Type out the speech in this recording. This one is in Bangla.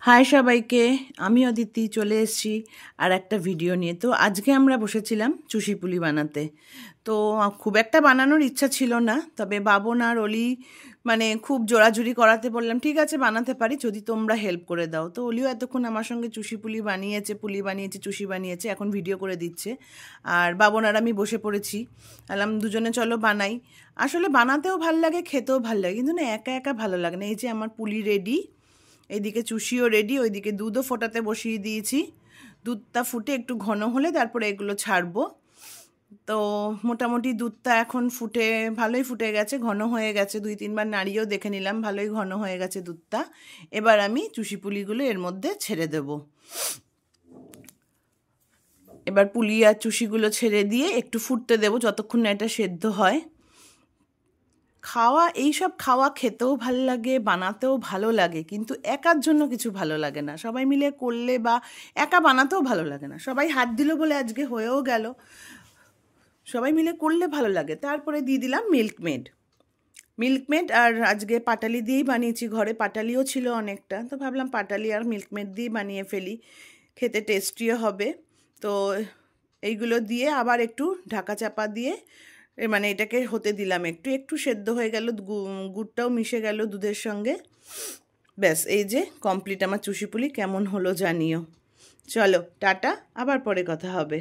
হাই সবাইকে, আমি অদিতি চলে এসেছি আর একটা ভিডিও নিয়ে। তো আজকে আমরা বসেছিলাম চুষি পুলি বানাতে। তো খুব একটা বানানোর ইচ্ছা ছিল না, তবে বাবন আর অলি খুব জোরাজুরি করাতে বললাম ঠিক আছে বানাতে পারি যদি তোমরা হেল্প করে দাও। তো অলিও এতক্ষণ আমার সঙ্গে চুষি পুলি বানিয়েছে, চুষি বানিয়েছে, এখন ভিডিও করে দিচ্ছে। আর বাবন আর আমি বসে পড়েছি, বললাম দুজনে চলো বানাই। আসলে বানাতেও ভাল লাগে, খেতেও ভাল লাগে, কিন্তু না একা একা ভালো লাগে না। এই যে আমার পুলি রেডি, এইদিকে চুষিও রেডি, ওইদিকে দুধও ফোটাতে বসিয়ে দিয়েছি। দুধটা ফুটে একটু ঘন হলে তারপরে এগুলো ছাড়বো। তো মোটামুটি দুধটা এখন ফুটে ভালোই ফুটে গেছে, ঘন হয়ে গেছে, 2-3 বার নাড়িয়েও দেখে নিলাম, ভালোই ঘন হয়ে গেছে দুধটা। এবার আমি চুষি পুলিগুলো এর মধ্যে ছেড়ে দেব। এবার পুলি আর চুষিগুলো ছেড়ে দিয়ে একটু ফুটতে দেবো যতক্ষণ না এটা সেদ্ধ হয়। এইসব খাওয়া খেতেও ভালো লাগে, বানাতেও ভালো লাগে, কিন্তু একার জন্য কিছু ভালো লাগে না। সবাই মিলে করলে বা একা বানাতেও ভালো লাগে না। সবাই হাত দিল বলে আজকে হয়েও গেল, সবাই মিলে করলে ভালো লাগে। তারপরে দিয়ে দিলাম মিল্কমেড আর আজকে পাটালি দিয়েই বানিয়েছি, ঘরে পাটালিও ছিল অনেকটা, তো ভাবলাম পাটালি আর মিল্কমেড দিয়ে বানিয়ে ফেলি, খেতে টেস্টিও হবে। তো এইগুলো দিয়ে আবার একটু ঢাকা চাপা দিয়ে এটাকে হতে দিলাম, একটু একটু সেদ্ধ হয়ে গেল, গুড়টাও মিশে গেল দুধের সঙ্গে। ব্যাস, এই যে কমপ্লিট আমার চুষি পুলি। কেমন হলো জানিও। চলো টাটা, আবার পরে কথা হবে।